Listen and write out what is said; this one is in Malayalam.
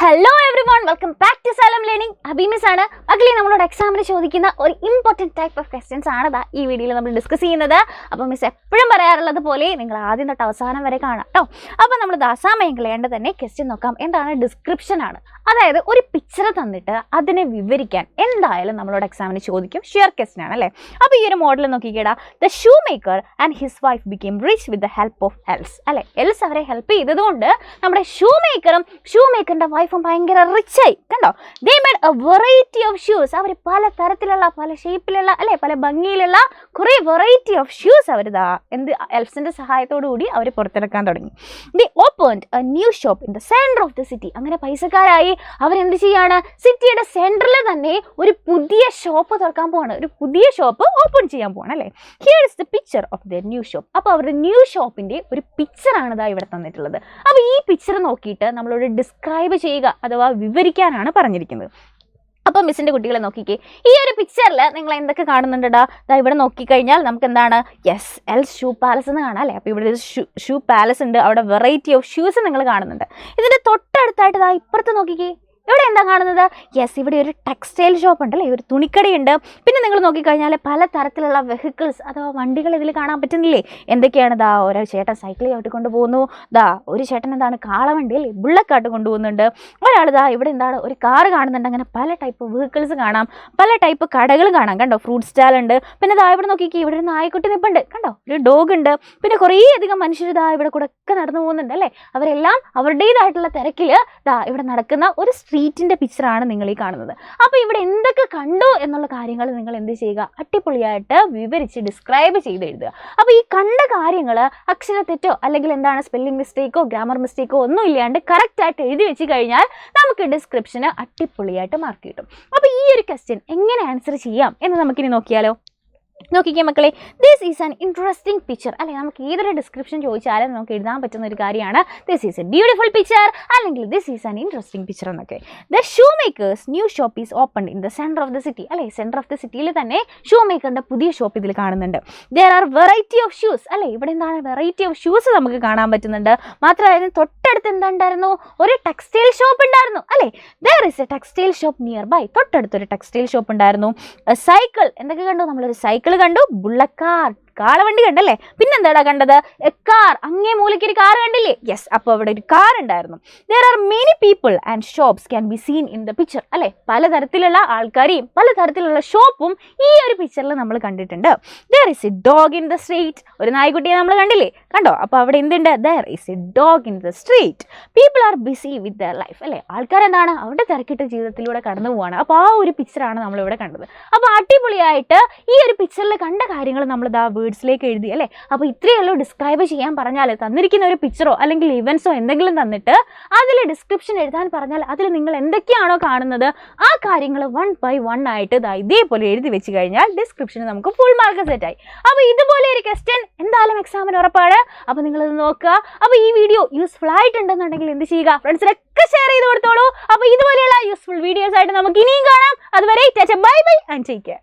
Hello everyone, welcome back to Salam learning. അബീമിസ് ആണ്. മക്കളെ, നമ്മളോട് എക്സാമിന് ചോദിക്കുന്ന ഒരു ഇമ്പോർട്ടൻറ്റ് ടൈപ്പ് ഓഫ് ക്വസ്റ്റ്യൻസ് ആണ് ഈ വീഡിയോയിൽ നമ്മൾ ഡിസ്കസ് ചെയ്യുന്നത്. അപ്പോൾ മിസ് എപ്പോഴും പറയാറുള്ളത് പോലെ നിങ്ങൾ ആദ്യം തൊട്ട് അവസാനം വരെ കാണാം കേട്ടോ. അപ്പോൾ നമ്മൾ സമയം കളയാണ്ട് തന്നെ ക്വസ്റ്റ്യൻ നോക്കാം. എന്താണ്? ഡിസ്ക്രിപ്ഷൻ ആണ്. അതായത് ഒരു പിക്ചർ തന്നിട്ട് അതിനെ വിവരിക്കാൻ എന്തായാലും നമ്മളോട് എക്സാമിന് ചോദിക്കും. ഷുവർ ക്വസ്റ്റ്യൻ ആണ് അല്ലേ? അപ്പോൾ ഈ ഒരു മോഡൽ നോക്കിക്കേടാ. The shoe maker and his wife became rich with the help of elves അല്ലേ? എൽസ് അവരെ ഹെൽപ്പ് ചെയ്തതുകൊണ്ട് നമ്മുടെ ഷൂ മേക്കറിന്റെ വൈഫും ഭയങ്കര റിച്ചായി. കണ്ടോ? They made a variety of shoes. അവർ പല തരത്തിലുള്ള, പല ഷേപ്പിലുള്ള അല്ലെ, പല ഭംഗിയിലുള്ള കുറേ വെറൈറ്റി ഓഫ് ഷൂസ് അവർ എൽസിന്റെ സഹായത്തോടു കൂടി അവർ പുറത്തിറക്കാൻ തുടങ്ങി. They opened a new shop in the centre of the city. അങ്ങനെ പൈസക്കാരായി അവരെന്ത് ചെയ്യാണ്? സിറ്റിയുടെ സെന്ററിൽ തന്നെ ഒരു പുതിയ ഷോപ്പ് തുറക്കാൻ പോവാണ്. ഒരു പുതിയ ഷോപ്പ് ഓപ്പൺ ചെയ്യാൻ പോവാണ് അല്ലേ? Here is the picture of the new shop. അപ്പോൾ അവരുടെ ന്യൂ ഷോപ്പിന്റെ ഒരു പിക്ചറാണ് ഇവിടെ തന്നിട്ടുള്ളത്. അപ്പോൾ ഈ പിക്ചർ നോക്കിയിട്ട് നമ്മളോട് ഡിസ്ക്രൈബ് ചെയ്യുക അഥവാ വിവരിക്കാനാണ് പറഞ്ഞിരിക്കുന്നത്. അപ്പോൾ മിസ്സിൻ്റെ കുട്ടികളെ നോക്കിക്കേ, ഈ ഒരു പിക്ചറിൽ നിങ്ങൾ എന്തൊക്കെ കാണുന്നുണ്ടാ? ഇവിടെ നോക്കിക്കഴിഞ്ഞാൽ നമുക്ക് എന്താണ്? യെസ്, എൽസ് ഷൂ പാലസ് എന്ന് കാണാം അല്ലേ? അപ്പോൾ ഇവിടെ ഒരു ഷൂ പാലസ് ഉണ്ട്. അവിടെ വെറൈറ്റി ഓഫ് ഷൂസ് നിങ്ങൾ കാണുന്നുണ്ട്. ഇതിൻ്റെ തൊട്ടടുത്തായിട്ട് ഇപ്പുറത്ത് നോക്കിക്കേ, ഇവിടെ എന്താ കാണുന്നത്? യെസ്, ഇവിടെ ഒരു ടെക്സ്റ്റൈൽ ഷോപ്പ് ഉണ്ടല്ലേ, ഒരു തുണിക്കടയുണ്ട്. പിന്നെ നിങ്ങൾ നോക്കിക്കഴിഞ്ഞാൽ പല തരത്തിലുള്ള വെഹിക്കിൾസ് അഥവാ വണ്ടികൾ ഇതിൽ കാണാൻ പറ്റുന്നില്ലേ? എന്തൊക്കെയാണ്? ഓരോ ചേട്ടൻ സൈക്കിൾ ചവിട്ടിക്കൊണ്ട് പോകുന്നു. ഒരു ചേട്ടൻ എന്താണ് കാളവണ്ടിയിൽ ബുള്ളക്കാട്ട് കൊണ്ടുപോകുന്നുണ്ട്. ഒരാൾ ഇവിടെ എന്താണ് ഒരു കാറ് കാണുന്നുണ്ട്. അങ്ങനെ പല ടൈപ്പ് വെഹിക്കിൾസ് കാണാം, പല ടൈപ്പ് കടകൾ കാണാം. കണ്ടോ? ഫ്രൂട്ട് സ്റ്റാൾ ഉണ്ട്. പിന്നെ ഇവിടെ നോക്കിക്കേ, ഇവിടെ ഒരു നായ്ക്കുട്ടി നിൽപ്പുണ്ട്. കണ്ടോ? ഒരു ഡോഗ് ഉണ്ട്. പിന്നെ കുറേയധികം മനുഷ്യർ ഇവിടെ കൂടെ ഒക്കെ നടന്നു പോകുന്നുണ്ട് അല്ലേ? അവരെല്ലാം അവരുടേതായിട്ടുള്ള തിരക്കിൽ ഇവിടെ നടക്കുന്ന ഒരു സ്ട്രീറ്റിൻ്റെ പിക്ചറാണ് നിങ്ങൾ ഈ കാണുന്നത്. അപ്പോൾ ഇവിടെ എന്തൊക്കെ കണ്ടു എന്നുള്ള കാര്യങ്ങൾ നിങ്ങൾ എന്ത് ചെയ്യുക? അടിപൊളിയായിട്ട് വിവരിച്ച് ഡിസ്ക്രൈബ് ചെയ്ത് എഴുതുക. അപ്പോൾ ഈ കണ്ട കാര്യങ്ങൾ അക്ഷരത്തെറ്റോ അല്ലെങ്കിൽ എന്താണ് സ്പെല്ലിംഗ് മിസ്റ്റേക്കോ ഗ്രാമർ മിസ്റ്റേക്കോ ഒന്നും ഇല്ലാണ്ട് കറക്റ്റായിട്ട് എഴുതി വെച്ച് കഴിഞ്ഞാൽ നമുക്ക് ഡിസ്ക്രിപ്ഷന് അടിപൊളിയായിട്ട് മാർക്ക് കിട്ടും. അപ്പോൾ ഈ ഒരു ക്വസ്റ്റ്യൻ എങ്ങനെ ആൻസർ ചെയ്യാം എന്ന് നമുക്കിനി നോക്കിയാലോ? നോക്കിക്കേ മക്കളെ, this is an interesting picture അല്ലെ? നമുക്ക് ഏതൊരു ഡിസ്ക്രിപ്ഷൻ ചോദിച്ചാലും നമുക്ക് എഴുതാൻ പറ്റുന്ന ഒരു കാര്യമാണ് this is a beautiful picture അല്ലെങ്കിൽ this is an interesting picture എന്നൊക്കെ. The shoe makers new shop is open in the centre of the city അല്ലെ? സെൻറ്റർ ഓഫ് ദ സിറ്റിയിൽ തന്നെ ഷൂ മേക്കറിൻ്റെ പുതിയ ഷോപ്പ് ഇതിൽ കാണുന്നുണ്ട്. There are variety of shoes അല്ലെ? ഇവിടെ എന്താണ്? വെറൈറ്റി ഓഫ് ഷൂസ് നമുക്ക് കാണാൻ പറ്റുന്നുണ്ട്. മാത്രമല്ല തൊട്ടടുത്ത് എന്താണ്ടായിരുന്നു? ഒരു ടെക്സ്റ്റൈൽ ഷോപ്പ് ഉണ്ടായിരുന്നു അല്ലെ? There is a textile shop nearby. തൊട്ടടുത്തൊരു ടെക്സ്റ്റൈൽ ഷോപ്പ് ഉണ്ടായിരുന്നു. സൈക്കിൾ എന്തൊക്കെ കണ്ടു? നമ്മളൊരു സൈക്കിൾ കണ്ടു, ബുള്ളക്കാർ കാളവണ്ടി കണ്ടല്ലേ? പിന്നെന്താടാ കണ്ടത്? കാർ. അങ്ങേ മൂലയ്ക്ക് ഒരു കാർ കണ്ടില്ലേ? യെസ്, അപ്പോൾ അവിടെ ഒരു കാർ ഉണ്ടായിരുന്നു. There are many people and shops can be seen in the picture അല്ലെ? പലതരത്തിലുള്ള ആൾക്കാരെയും പലതരത്തിലുള്ള ഷോപ്പും ഈ ഒരു പിക്ചറിൽ നമ്മൾ കണ്ടിട്ടുണ്ട്. There is A dog in the street. ഒരു നായ്ക്കുട്ടിയെ നമ്മൾ കണ്ടില്ലേ? കണ്ടോ? അപ്പോൾ അവിടെ എന്തുണ്ട്? There is A dog in the street. People are busy with their life അല്ലെ? ആൾക്കാർ എന്താണ്? അവരുടെ തിരക്കിട്ട ജീവിതത്തിലൂടെ കടന്നു പോവാണ്. അപ്പോൾ ആ ഒരു പിക്ചറാണ് നമ്മളിവിടെ കണ്ടത്. അപ്പോൾ അടിപൊളിയായിട്ട് ഈ ഒരു പിക്ചറിൽ കണ്ട കാര്യങ്ങൾ നമ്മൾ വേർഡ്സിലേക്ക് എഴുതി അല്ലേ? അപ്പോൾ ഇത്രയല്ലോ ഡിസ്ക്രൈബ് ചെയ്യാൻ പറഞ്ഞാൽ, തന്നിരിക്കുന്ന ഒരു പിക്ചറോ അല്ലെങ്കിൽ ഇവൻസോ എന്തെങ്കിലും തന്നിട്ട് അതിൽ ഡിസ്ക്രിപ്ഷൻ എഴുതാൻ പറഞ്ഞാൽ അതിൽ നിങ്ങൾ എന്തൊക്കെയാണോ കാണുന്നത് ആ കാര്യങ്ങൾ 1 by 1 ആയിട്ട് ഇതേപോലെ എഴുതി വെച്ച് കഴിഞ്ഞാൽ ഡിസ്ക്രിപ്ഷന് നമുക്ക് ഫുൾ മാർക്ക് സെറ്റായി. അപ്പോൾ ഇതുപോലെ ഒരു ക്വസ്റ്റ്യൻ എന്തായാലും എക്സാമിന് ഉറപ്പാണ്. അപ്പോൾ നിങ്ങളത് നോക്കുക. അപ്പോൾ ഈ വീഡിയോ യൂസ്ഫുൾ ആയിട്ടുണ്ടെന്നുണ്ടെങ്കിൽ എന്ത് ചെയ്യുക? ഫ്രണ്ട്സിനൊക്കെ ഷെയർ ചെയ്ത് കൊടുത്തോളൂ. അപ്പോൾ ഇതുപോലെയുള്ള യൂസ്ഫുൾ വീഡിയോസ് ആയിട്ട് നമുക്ക് ഇനിയും കാണാം. അതുവരെ bye bye and take care.